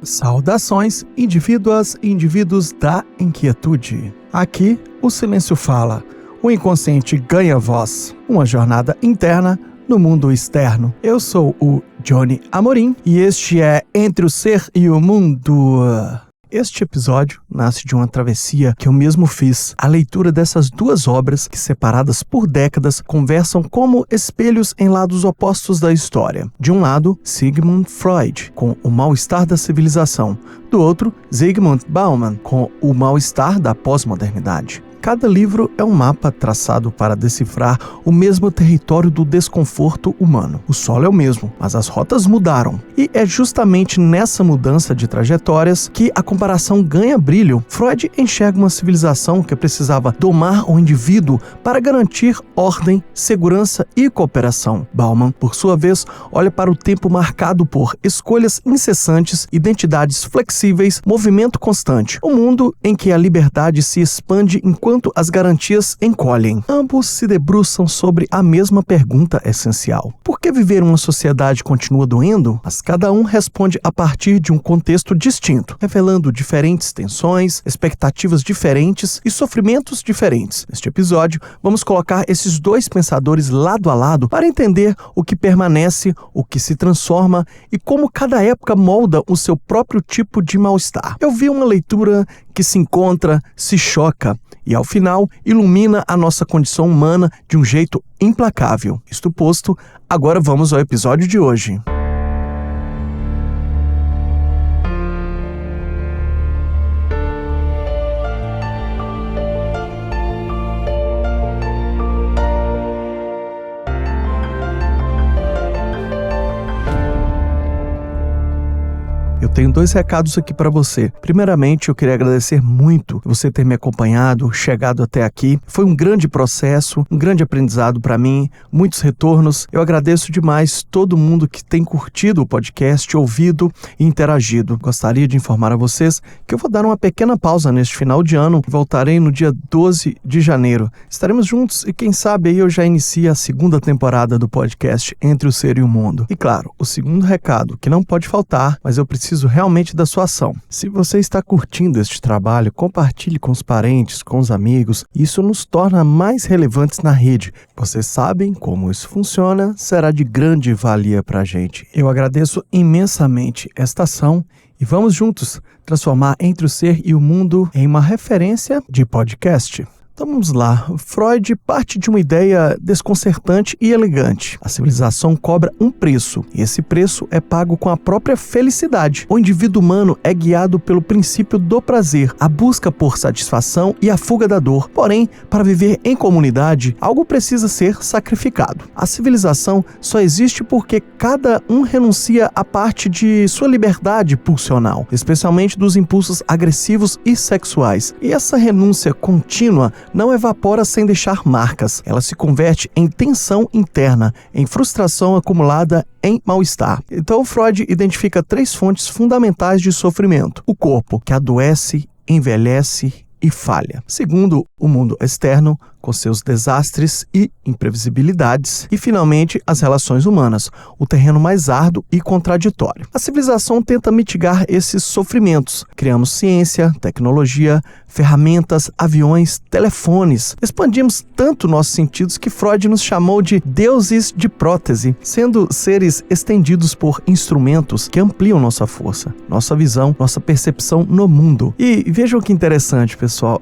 Saudações, indivíduas e indivíduos da inquietude. Aqui, o silêncio fala, o inconsciente ganha voz. Uma jornada interna no mundo externo. Eu sou o Johnny Amorim e este é Entre o Ser e o Mundo. Este episódio nasce de uma travessia que eu mesmo fiz. A leitura dessas duas obras, que separadas por décadas, conversam como espelhos em lados opostos da história. De um lado, Sigmund Freud, com O Mal-Estar da Civilização. Do outro, Zygmunt Bauman, com O Mal-Estar da Pós-Modernidade. Cada livro é um mapa traçado para decifrar o mesmo território do desconforto humano. O solo é o mesmo, mas as rotas mudaram. E é justamente nessa mudança de trajetórias que a comparação ganha brilho. Freud enxerga uma civilização que precisava domar o indivíduo para garantir ordem, segurança e cooperação. Bauman, por sua vez, olha para o tempo marcado por escolhas incessantes, identidades flexíveis, movimento constante. Um mundo em que a liberdade se expande enquanto as garantias encolhem. Ambos se debruçam sobre a mesma pergunta essencial. Por que viver uma sociedade continua doendo? Mas cada um responde a partir de um contexto distinto, revelando diferentes tensões, expectativas diferentes e sofrimentos diferentes. Neste episódio, vamos colocar esses dois pensadores lado a lado para entender o que permanece, o que se transforma e como cada época molda o seu próprio tipo de mal-estar. Eu vi uma leitura que se encontra, se choca e, ao final, ilumina a nossa condição humana de um jeito implacável. Isto posto, agora vamos ao episódio de hoje. Eu tenho dois recados aqui para você. Primeiramente, eu queria agradecer muito você ter me acompanhado, chegado até aqui. Foi um grande processo, um grande aprendizado para mim, muitos retornos. Eu agradeço demais todo mundo que tem curtido o podcast, ouvido e interagido. Gostaria de informar a vocês que eu vou dar uma pequena pausa neste final de ano. Voltarei no dia 12 de janeiro. Estaremos juntos e quem sabe aí eu já inicie a segunda temporada do podcast Entre o Ser e o Mundo. E claro, o segundo recado, que não pode faltar, mas eu preciso realmente da sua ação. Se você está curtindo este trabalho, compartilhe com os parentes, com os amigos. Isso nos torna mais relevantes na rede. Vocês sabem como isso funciona, será de grande valia para a gente. Eu agradeço imensamente esta ação e vamos juntos transformar Entre o Ser e o Mundo em uma referência de podcast. Então vamos lá, Freud parte de uma ideia desconcertante e elegante. A civilização cobra um preço, e esse preço é pago com a própria felicidade. O indivíduo humano é guiado pelo princípio do prazer, a busca por satisfação e a fuga da dor. Porém, para viver em comunidade, algo precisa ser sacrificado. A civilização só existe porque cada um renuncia a parte de sua liberdade pulsional, especialmente dos impulsos agressivos e sexuais. E essa renúncia contínua não evapora sem deixar marcas. Ela se converte em tensão interna, em frustração acumulada em mal-estar. Então, Freud identifica três fontes fundamentais de sofrimento: o corpo, que adoece, envelhece e falha. Segundo, o mundo externo, com seus desastres e imprevisibilidades. E, finalmente, as relações humanas, o terreno mais árduo e contraditório. A civilização tenta mitigar esses sofrimentos. Criamos ciência, tecnologia, ferramentas, aviões, telefones. Expandimos tanto nossos sentidos que Freud nos chamou de deuses de prótese, sendo seres estendidos por instrumentos que ampliam nossa força, nossa visão, nossa percepção no mundo. E vejam que interessante, pessoal.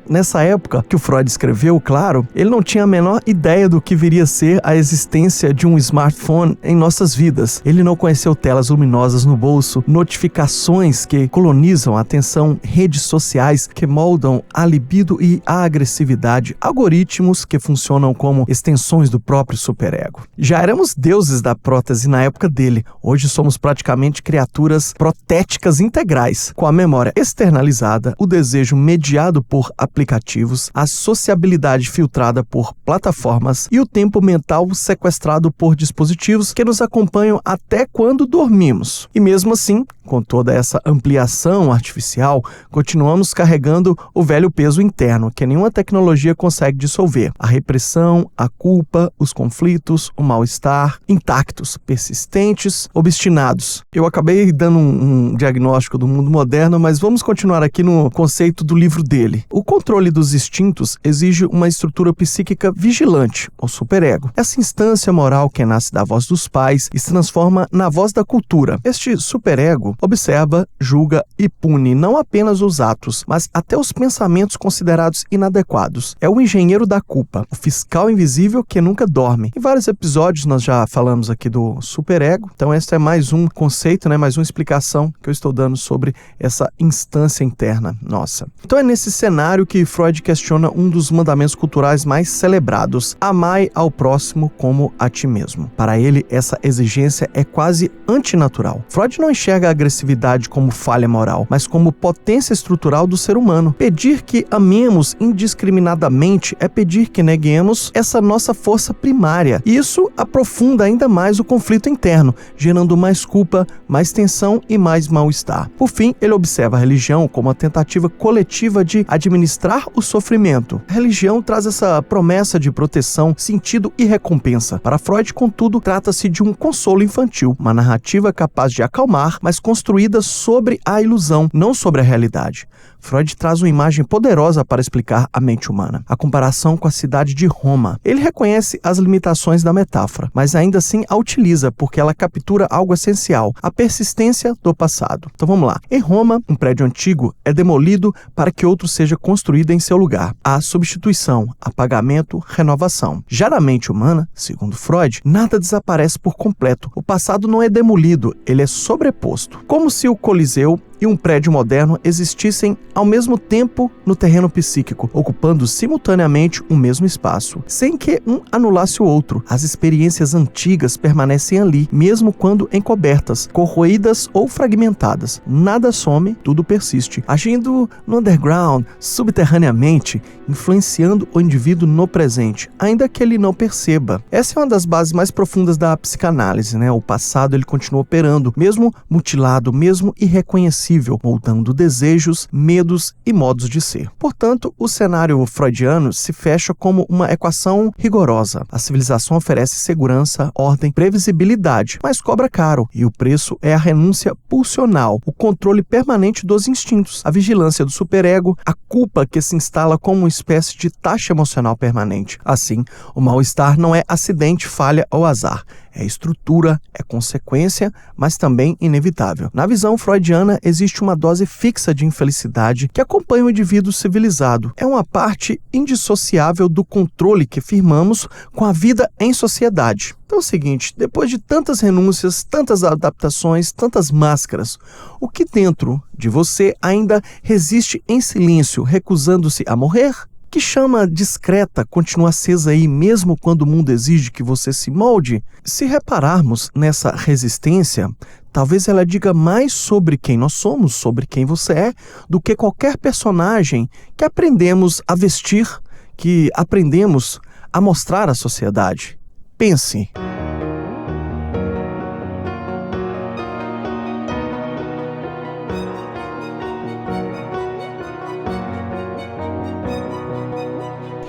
Nessa época que o Freud escreveu, claro, ele não tinha a menor ideia do que viria a ser a existência de um smartphone em nossas vidas. Ele não conheceu telas luminosas no bolso, notificações que colonizam a atenção, redes sociais que moldam a libido e a agressividade, algoritmos que funcionam como extensões do próprio superego. Já éramos deuses da prótese na época dele. Hoje somos praticamente criaturas protéticas integrais, com a memória externalizada, o desejo mediado por aplicativos, a sociabilidade criatividade filtrada por plataformas e o tempo mental sequestrado por dispositivos que nos acompanham até quando dormimos. E mesmo assim, com toda essa ampliação artificial, continuamos carregando o velho peso interno que nenhuma tecnologia consegue dissolver. A repressão, a culpa, os conflitos, o mal-estar, intactos, persistentes, obstinados. Eu acabei dando um diagnóstico do mundo moderno, mas vamos continuar aqui no conceito do livro dele. O controle dos instintos exige uma estrutura psíquica vigilante, o superego. Essa instância moral que nasce da voz dos pais e se transforma na voz da cultura. Este superego observa, julga e pune não apenas os atos, mas até os pensamentos considerados inadequados. É o engenheiro da culpa, o fiscal invisível que nunca dorme. Em vários episódios nós já falamos aqui do superego, então este é mais um conceito, mais uma explicação que eu estou dando sobre essa instância interna nossa. Então é nesse cenário que Freud questiona um dos mandamentos culturais mais celebrados: amai ao próximo como a ti mesmo. Para ele, essa exigência é quase antinatural. Freud não enxerga a agressividade como falha moral, mas como potência estrutural do ser humano. Pedir que amemos indiscriminadamente é pedir que neguemos essa nossa força primária. E isso aprofunda ainda mais o conflito interno, gerando mais culpa, mais tensão e mais mal-estar. Por fim, ele observa a religião como uma tentativa coletiva de administrar o sofrimento. A religião traz essa promessa de proteção, sentido e recompensa. Para Freud, contudo, trata-se de um consolo infantil, uma narrativa capaz de acalmar, mas construída sobre a ilusão, não sobre a realidade. Freud traz uma imagem poderosa para explicar a mente humana: a comparação com a cidade de Roma. Ele reconhece as limitações da metáfora, mas ainda assim a utiliza porque ela captura algo essencial: a persistência do passado. Então vamos lá. Em Roma, um prédio antigo é demolido para que outro seja construído em seu lugar. Há substituição, apagamento, renovação. Já na mente humana, segundo Freud, nada desaparece por completo. O passado não é demolido, ele é sobreposto. Como se o Coliseu e um prédio moderno existissem ao mesmo tempo no terreno psíquico, ocupando simultaneamente o mesmo espaço, sem que um anulasse o outro. As experiências antigas permanecem ali, mesmo quando encobertas, corroídas ou fragmentadas. Nada some, tudo persiste, agindo no underground, subterraneamente, influenciando o indivíduo no presente, ainda que ele não perceba. Essa é uma das bases mais profundas da psicanálise, O passado ele continua operando, mesmo mutilado, mesmo irreconhecido, moldando desejos, medos e modos de ser. Portanto, o cenário freudiano se fecha como uma equação rigorosa. A civilização oferece segurança, ordem, previsibilidade, mas cobra caro, e o preço é a renúncia pulsional, o controle permanente dos instintos, a vigilância do superego, a culpa que se instala como uma espécie de taxa emocional permanente. Assim, o mal-estar não é acidente, falha ou azar. É estrutura, é consequência, mas também inevitável. Na visão freudiana, existe uma dose fixa de infelicidade que acompanha o indivíduo civilizado. É uma parte indissociável do controle que firmamos com a vida em sociedade. Então é o seguinte: depois de tantas renúncias, tantas adaptações, tantas máscaras, o que dentro de você ainda resiste em silêncio, recusando-se a morrer? Que chama discreta continua acesa aí mesmo quando o mundo exige que você se molde? Se repararmos nessa resistência, talvez ela diga mais sobre quem nós somos, sobre quem você é, do que qualquer personagem que aprendemos a vestir, que aprendemos a mostrar à sociedade. Pense.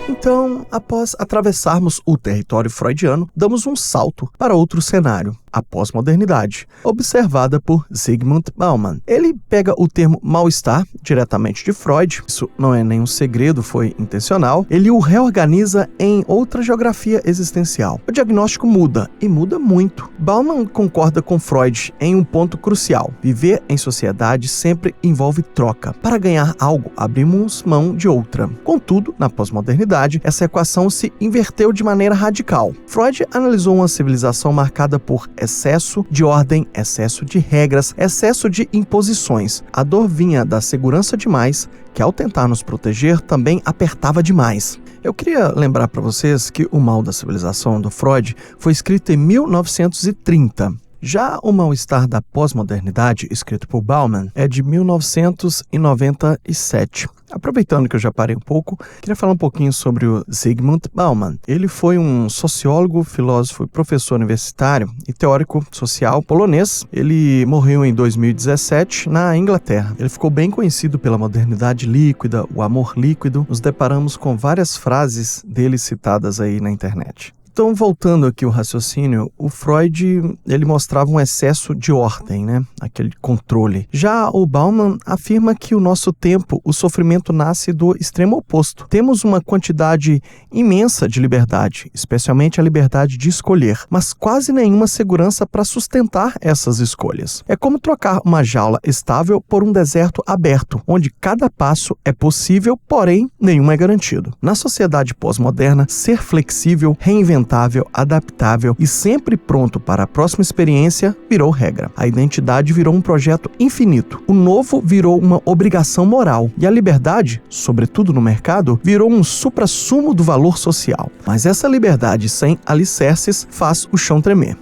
Então, após atravessarmos o território freudiano, damos um salto para outro cenário, a pós-modernidade, observada por Zygmunt Bauman. Ele pega o termo mal-estar diretamente de Freud, isso não é nenhum segredo, foi intencional, ele o reorganiza em outra geografia existencial. O diagnóstico muda, e muda muito. Bauman concorda com Freud em um ponto crucial: viver em sociedade sempre envolve troca. Para ganhar algo, abrimos mão de outra. Contudo, na pós-modernidade, essa equação se inverteu de maneira radical. Freud analisou uma civilização marcada por excesso de ordem, excesso de regras, excesso de imposições. A dor vinha da segurança demais, que ao tentar nos proteger também apertava demais. Eu queria lembrar para vocês que O Mal da Civilização, do Freud, foi escrito em 1930. Já o mal-estar da pós-modernidade, escrito por Bauman, é de 1997. Aproveitando que eu já parei um pouco, queria falar um pouquinho sobre o Zygmunt Bauman. Ele foi um sociólogo, filósofo e professor universitário e teórico social polonês. Ele morreu em 2017 na Inglaterra. Ele ficou bem conhecido pela modernidade líquida, o amor líquido. Nos deparamos com várias frases dele citadas aí na internet. Então, voltando aqui ao raciocínio, o Freud, ele mostrava um excesso de ordem, né? Aquele controle. Já o Bauman afirma que o nosso tempo, o sofrimento nasce do extremo oposto. Temos uma quantidade imensa de liberdade, especialmente a liberdade de escolher, mas quase nenhuma segurança para sustentar essas escolhas. É como trocar uma jaula estável por um deserto aberto, onde cada passo é possível, porém nenhum é garantido. Na sociedade pós-moderna, ser flexível, reinventável, adaptável e sempre pronto para a próxima experiência virou regra. A identidade virou um projeto infinito. O novo virou uma obrigação moral. E a liberdade, sobretudo no mercado, virou um suprassumo do valor social. Mas essa liberdade sem alicerces faz o chão tremer.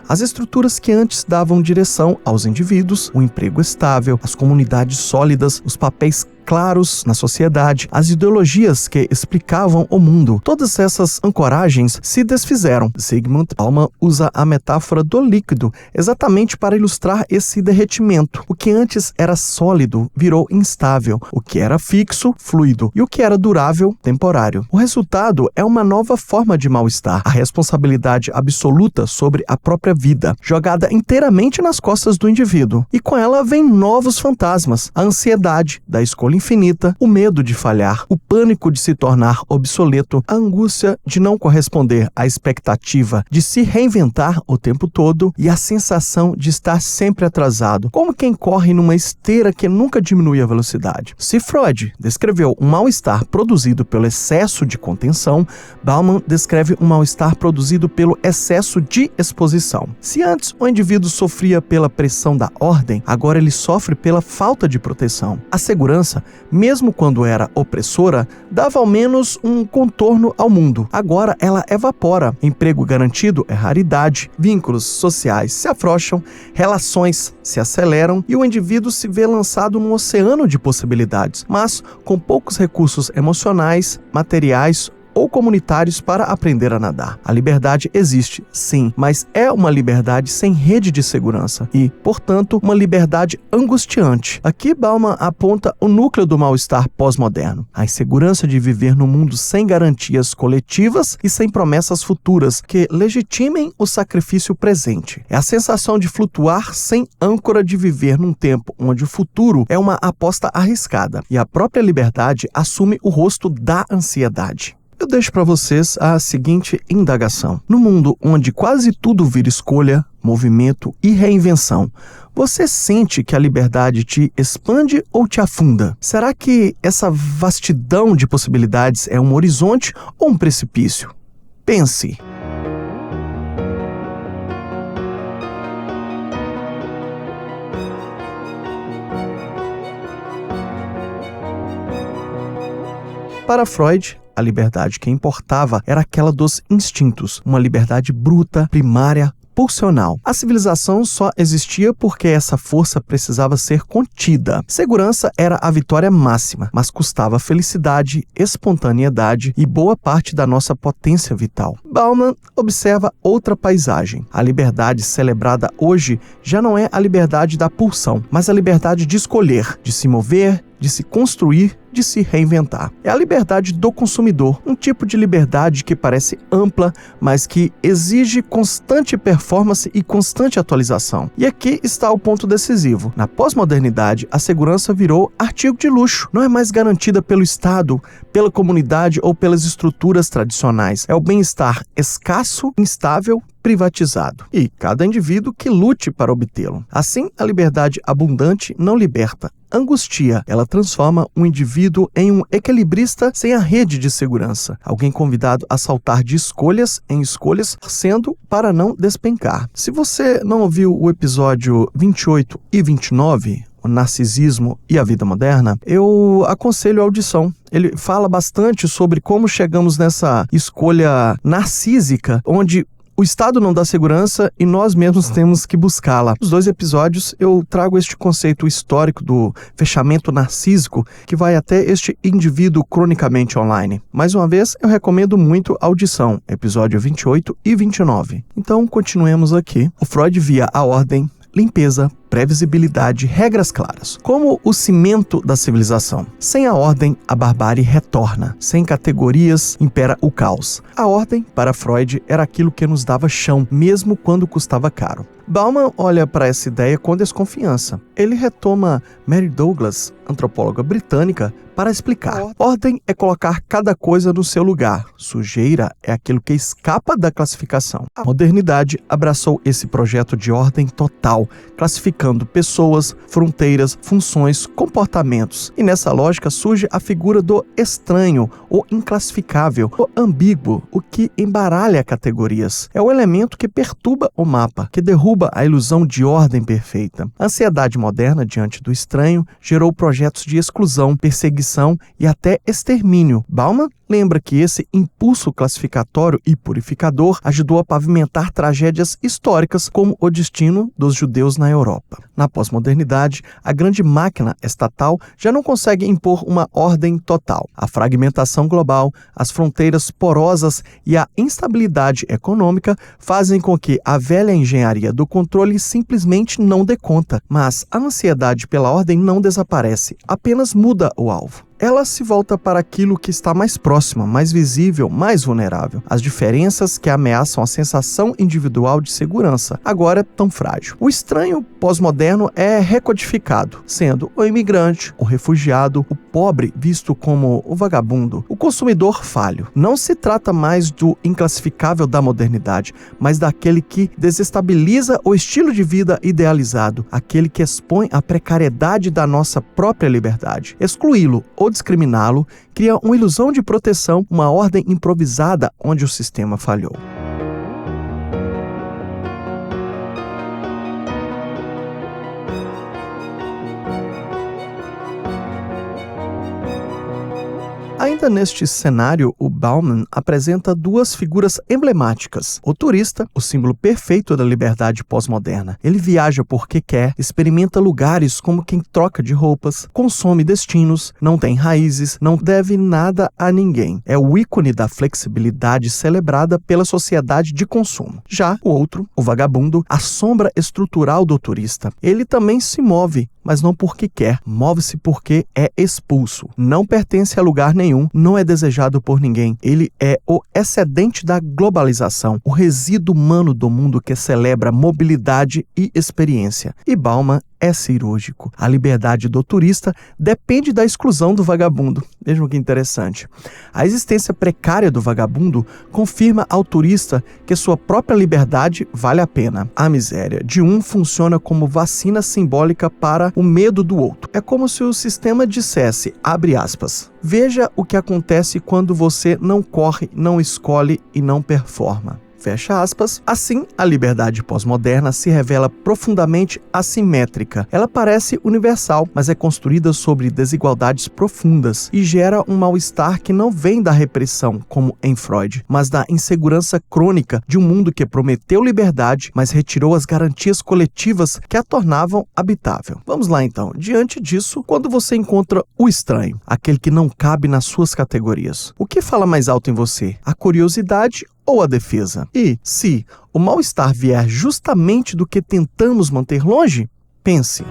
As estruturas que antes davam direção aos indivíduos, o emprego estável, as comunidades sólidas, os papéis claros na sociedade, as ideologias que explicavam o mundo. Todas essas ancoragens se desfizeram. Zygmunt Bauman usa a metáfora do líquido exatamente para ilustrar esse derretimento. O que antes era sólido virou instável, o que era fixo, fluido, e o que era durável, temporário. O resultado é uma nova forma de mal-estar, a responsabilidade absoluta sobre a própria vida, jogada inteiramente nas costas do indivíduo. E com ela vem novos fantasmas, a ansiedade da escolha infinita, o medo de falhar, o pânico de se tornar obsoleto, a angústia de não corresponder à expectativa de se reinventar o tempo todo e a sensação de estar sempre atrasado, como quem corre numa esteira que nunca diminui a velocidade. Se Freud descreveu um mal-estar produzido pelo excesso de contenção, Bauman descreve um mal-estar produzido pelo excesso de exposição. Se antes o indivíduo sofria pela pressão da ordem, agora ele sofre pela falta de proteção. A segurança, mesmo quando era opressora, dava ao menos um contorno ao mundo. Agora ela evapora. Emprego garantido é raridade, vínculos sociais se afrouxam, relações se aceleram e o indivíduo se vê lançado num oceano de possibilidades, mas com poucos recursos emocionais, materiais ou comunitários para aprender a nadar. A liberdade existe, sim, mas é uma liberdade sem rede de segurança e, portanto, uma liberdade angustiante. Aqui Bauman aponta o núcleo do mal-estar pós-moderno, a insegurança de viver num mundo sem garantias coletivas e sem promessas futuras que legitimem o sacrifício presente. É a sensação de flutuar sem âncora, de viver num tempo onde o futuro é uma aposta arriscada e a própria liberdade assume o rosto da ansiedade. Eu deixo para vocês a seguinte indagação. No mundo onde quase tudo vira escolha, movimento e reinvenção, você sente que a liberdade te expande ou te afunda? Será que essa vastidão de possibilidades é um horizonte ou um precipício? Pense. Para Freud, a liberdade que importava era aquela dos instintos, uma liberdade bruta, primária, pulsional. A civilização só existia porque essa força precisava ser contida. Segurança era a vitória máxima, mas custava felicidade, espontaneidade e boa parte da nossa potência vital. Bauman observa outra paisagem. A liberdade celebrada hoje já não é a liberdade da pulsão, mas a liberdade de escolher, de se mover, de se construir, de se reinventar. É a liberdade do consumidor, um tipo de liberdade que parece ampla, mas que exige constante performance e constante atualização. E aqui está o ponto decisivo. Na pós-modernidade, a segurança virou artigo de luxo. Não é mais garantida pelo Estado, pela comunidade ou pelas estruturas tradicionais. É o bem-estar escasso, instável, privatizado. E cada indivíduo que lute para obtê-lo. Assim, a liberdade abundante não liberta, angustia. Ela transforma um indivíduo em um equilibrista sem a rede de segurança. Alguém convidado a saltar de escolhas em escolhas, sendo para não despencar. Se você não ouviu o episódio 28 e 29, o narcisismo e a vida moderna, eu aconselho a audição. Ele fala bastante sobre como chegamos nessa escolha narcísica, onde O Estado não dá segurança e nós mesmos temos que buscá-la. Nos 2 episódios eu trago este conceito histórico do fechamento narcísico que vai até este indivíduo cronicamente online. Mais uma vez, eu recomendo muito a audição, episódio 28 e 29. Então, continuemos aqui. O Freud via a ordem, limpeza, previsibilidade, regras claras, como o cimento da civilização. Sem a ordem, a barbárie retorna. Sem categorias, impera o caos. A ordem, para Freud, era aquilo que nos dava chão, mesmo quando custava caro. Bauman olha para essa ideia com desconfiança. Ele retoma Mary Douglas, antropóloga britânica, para explicar. Ordem é colocar cada coisa no seu lugar. Sujeira é aquilo que escapa da classificação. A modernidade abraçou esse projeto de ordem total, classificando pessoas, fronteiras, funções, comportamentos. E nessa lógica surge a figura do estranho, o inclassificável, o ambíguo, o que embaralha categorias. É o elemento que perturba o mapa, que derruba a ilusão de ordem perfeita. A ansiedade moderna diante do estranho gerou projetos de exclusão, perseguição e até extermínio. Bauman lembra que esse impulso classificatório e purificador ajudou a pavimentar tragédias históricas como o destino dos judeus na Europa. Na pós-modernidade, a grande máquina estatal já não consegue impor uma ordem total. A fragmentação global, as fronteiras porosas e a instabilidade econômica fazem com que a velha engenharia do controle simplesmente não dê conta. Mas a ansiedade pela ordem não desaparece, apenas muda o alvo. Ela se volta para aquilo que está mais próximo, mais visível, mais vulnerável. As diferenças que ameaçam a sensação individual de segurança, agora tão frágil. O estranho pós-moderno é recodificado, sendo o imigrante, o refugiado, o pobre visto como o vagabundo, o consumidor falho. Não se trata mais do inclassificável da modernidade, mas daquele que desestabiliza o estilo de vida idealizado, aquele que expõe a precariedade da nossa própria liberdade. Excluí-lo ou discriminá-lo cria uma ilusão de proteção, uma ordem improvisada onde o sistema falhou. Ainda neste cenário, o Bauman apresenta 2 figuras emblemáticas. O turista, o símbolo perfeito da liberdade pós-moderna. Ele viaja porque quer, experimenta lugares como quem troca de roupas, consome destinos, não tem raízes, não deve nada a ninguém. É o ícone da flexibilidade celebrada pela sociedade de consumo. Já o outro, o vagabundo, a sombra estrutural do turista. Ele também se move, mas não porque quer, move-se porque é expulso. Não pertence a lugar nenhum, não é desejado por ninguém. Ele é o excedente da globalização, o resíduo humano do mundo que celebra mobilidade e experiência. E Bauman é cirúrgico. A liberdade do turista depende da exclusão do vagabundo. Vejam que interessante. A existência precária do vagabundo confirma ao turista que sua própria liberdade vale a pena. A miséria de um funciona como vacina simbólica para o medo do outro. É como se o sistema dissesse, abre aspas, veja o que acontece quando você não corre, não escolhe e não performa. Fecha aspas. Assim, a liberdade pós-moderna se revela profundamente assimétrica. Ela parece universal, mas é construída sobre desigualdades profundas e gera um mal-estar que não vem da repressão, como em Freud, mas da insegurança crônica de um mundo que prometeu liberdade, mas retirou as garantias coletivas que a tornavam habitável. Vamos lá então. Diante disso, quando você encontra o estranho, aquele que não cabe nas suas categorias, o que fala mais alto em você? A curiosidade ou a defesa? E, se o mal-estar vier justamente do que tentamos manter longe, pense.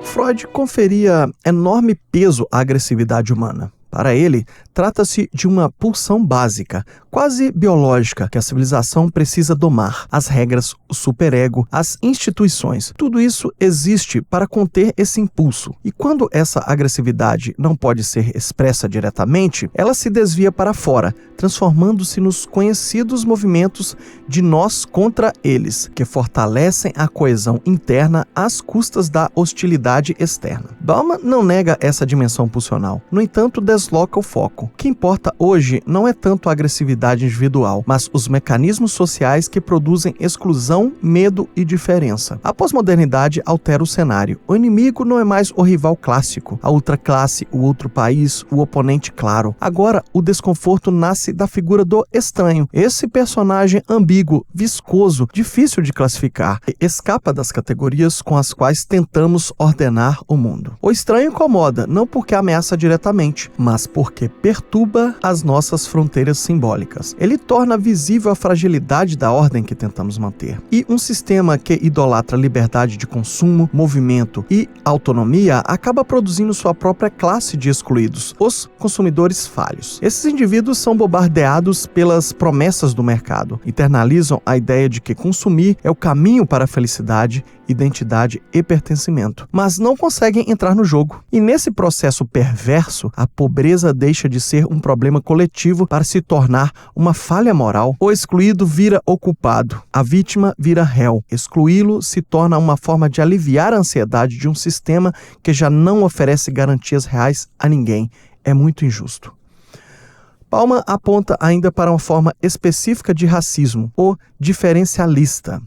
Freud conferia enorme peso à agressividade humana. Para ele, trata-se de uma pulsão básica, quase biológica, que a civilização precisa domar. As regras, o superego, as instituições, tudo isso existe para conter esse impulso. E quando essa agressividade não pode ser expressa diretamente, ela se desvia para fora, transformando-se nos conhecidos movimentos de nós contra eles, que fortalecem a coesão interna às custas da hostilidade externa. Bauman não nega essa dimensão pulsional. No entanto, desloca o foco. O que importa hoje não é tanto a agressividade individual, mas os mecanismos sociais que produzem exclusão, medo e diferença. A pós-modernidade altera o cenário. O inimigo não é mais o rival clássico, a ultraclasse, o outro país, o oponente claro. Agora, o desconforto nasce da figura do estranho. Esse personagem ambíguo, viscoso, difícil de classificar, escapa das categorias com as quais tentamos ordenar o mundo. O estranho incomoda, não porque ameaça diretamente, mas porque perturba as nossas fronteiras simbólicas. Ele torna visível a fragilidade da ordem que tentamos manter. E um sistema que idolatra liberdade de consumo, movimento e autonomia acaba produzindo sua própria classe de excluídos, os consumidores falhos. Esses indivíduos são bombardeados pelas promessas do mercado, internalizam a ideia de que consumir é o caminho para a felicidade, identidade e pertencimento, mas não conseguem entrar no jogo. E nesse processo perverso, a pobreza deixa de ser um problema coletivo para se tornar uma falha moral. O excluído vira o culpado, a vítima vira réu. Excluí-lo se torna uma forma de aliviar a ansiedade de um sistema que já não oferece garantias reais a ninguém. É muito injusto. Bauman aponta ainda para uma forma específica de racismo, o diferencialista.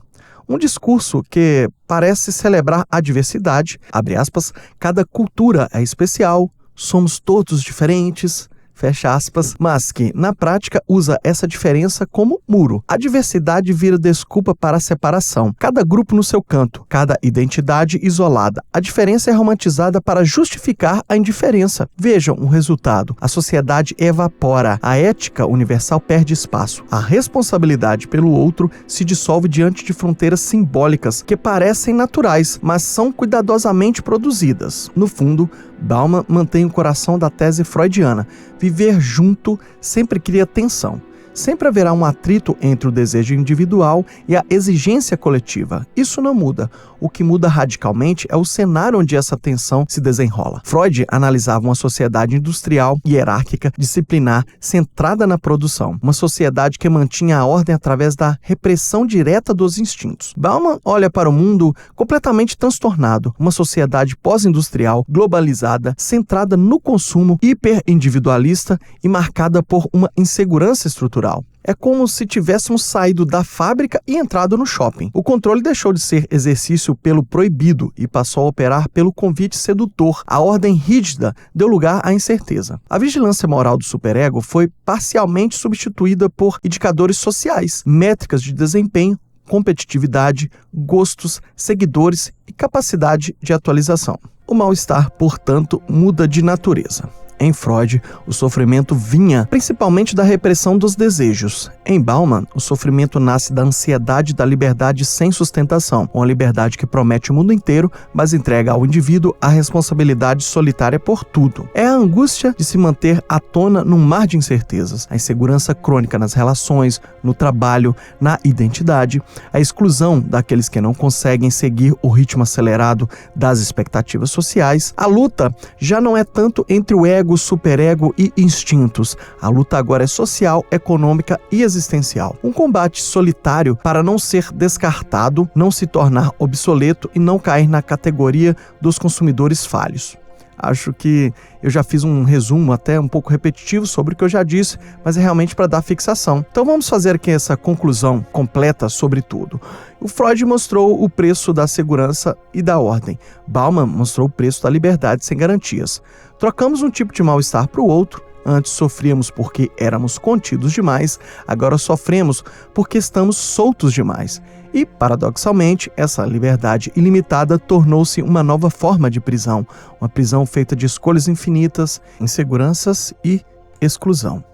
Um discurso que parece celebrar a diversidade, abre aspas, cada cultura é especial, somos todos diferentes, fecha aspas, mas que, na prática, usa essa diferença como muro. A diversidade vira desculpa para a separação. Cada grupo no seu canto, cada identidade isolada. A diferença é romantizada para justificar a indiferença. Vejam o resultado. A sociedade evapora. A ética universal perde espaço. A responsabilidade pelo outro se dissolve diante de fronteiras simbólicas que parecem naturais, mas são cuidadosamente produzidas. No fundo, Bauman mantém o coração da tese freudiana. Viver junto sempre cria tensão. Sempre haverá um atrito entre o desejo individual e a exigência coletiva. Isso não muda. O que muda radicalmente é o cenário onde essa tensão se desenrola. Freud analisava uma sociedade industrial, hierárquica, disciplinar, centrada na produção. Uma sociedade que mantinha a ordem através da repressão direta dos instintos. Bauman olha para o mundo completamente transtornado. Uma sociedade pós-industrial, globalizada, centrada no consumo, hiperindividualista e marcada por uma insegurança estrutural. É como se tivéssemos saído da fábrica e entrado no shopping. O controle deixou de ser exercício pelo proibido e passou a operar pelo convite sedutor. A ordem rígida deu lugar à incerteza. A vigilância moral do superego foi parcialmente substituída por indicadores sociais, métricas de desempenho, competitividade, gostos, seguidores e capacidade de atualização. O mal-estar, portanto, muda de natureza. Em Freud, o sofrimento vinha principalmente da repressão dos desejos. Em Bauman, o sofrimento nasce da ansiedade da liberdade sem sustentação, uma liberdade que promete o mundo inteiro, mas entrega ao indivíduo a responsabilidade solitária por tudo. É a angústia de se manter à tona num mar de incertezas, a insegurança crônica nas relações, no trabalho, na identidade, a exclusão daqueles que não conseguem seguir o ritmo acelerado das expectativas sociais. A luta já não é tanto entre o ego, superego e instintos. A luta agora é social, econômica e existencial. Um combate solitário para não ser descartado, não se tornar obsoleto e não cair na categoria dos consumidores falhos. Acho que eu já fiz um resumo até um pouco repetitivo sobre o que eu já disse, mas é realmente para dar fixação. Então vamos fazer aqui essa conclusão completa sobre tudo. O Freud mostrou o preço da segurança e da ordem. Bauman mostrou o preço da liberdade sem garantias. Trocamos um tipo de mal-estar para o outro. Antes sofríamos porque éramos contidos demais, agora sofremos porque estamos soltos demais. E, paradoxalmente, essa liberdade ilimitada tornou-se uma nova forma de prisão, uma prisão feita de escolhas infinitas, inseguranças e exclusão.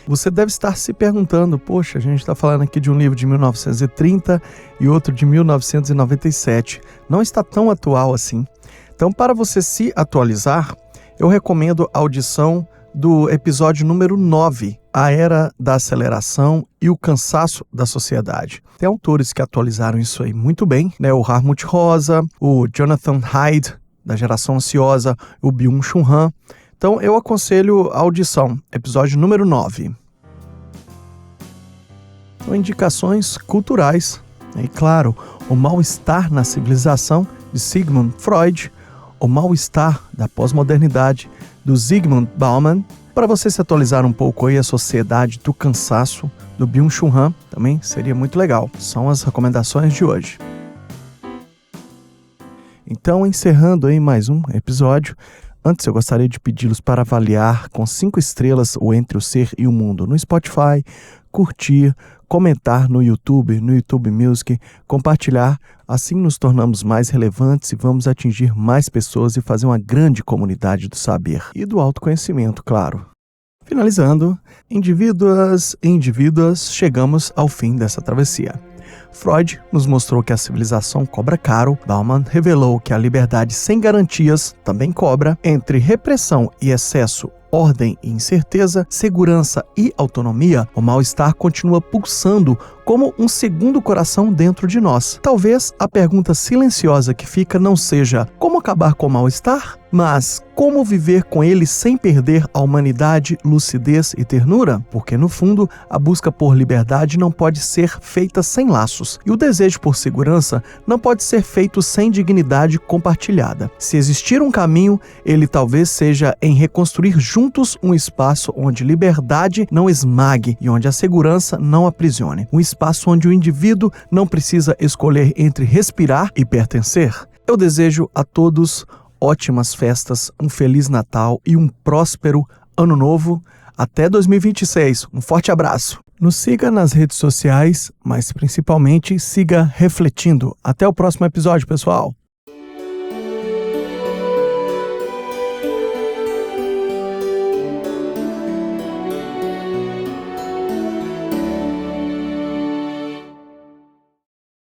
Você deve estar se perguntando, poxa, a gente está falando aqui de um livro de 1930 e outro de 1997. Não está tão atual assim. Então, para você se atualizar, eu recomendo a audição do episódio número 9, A Era da Aceleração e o Cansaço da Sociedade. Tem autores que atualizaram isso aí muito bem, né? O Hartmut Rosa, o Jonathan Haidt, da Geração Ansiosa, o Byung-Chul Han. Então eu aconselho a audição, episódio número 9. São indicações culturais. E claro, o mal-estar na civilização, de Sigmund Freud, o mal-estar da pós-modernidade, do Zygmunt Bauman, Para você se atualizar um pouco aí, a Sociedade do Cansaço, do Byung-Chul Han, também seria muito legal. São as recomendações de hoje. Então, encerrando aí mais um episódio, antes eu gostaria de pedi-los para avaliar com 5 estrelas o Entre o Ser e o Mundo no Spotify, curtir, comentar no YouTube Music, compartilhar, assim nos tornamos mais relevantes e vamos atingir mais pessoas e fazer uma grande comunidade do saber e do autoconhecimento, claro. Finalizando, indivíduas e indivíduas, chegamos ao fim dessa travessia. Freud nos mostrou que a civilização cobra caro, Bauman revelou que a liberdade sem garantias também cobra, entre repressão e excesso, ordem e incerteza, segurança e autonomia, o mal-estar continua pulsando como um segundo coração dentro de nós. Talvez a pergunta silenciosa que fica não seja como acabar com o mal-estar, mas como viver com ele sem perder a humanidade, lucidez e ternura? Porque, no fundo, a busca por liberdade não pode ser feita sem laços, e o desejo por segurança não pode ser feito sem dignidade compartilhada. Se existir um caminho, ele talvez seja em reconstruir juntos um espaço onde liberdade não esmague e onde a segurança não aprisione. Um espaço onde o indivíduo não precisa escolher entre respirar e pertencer. Eu desejo a todos ótimas festas, um Feliz Natal e um próspero Ano Novo. Até 2026. Um forte abraço. Nos siga nas redes sociais, mas principalmente siga refletindo. Até o próximo episódio, pessoal.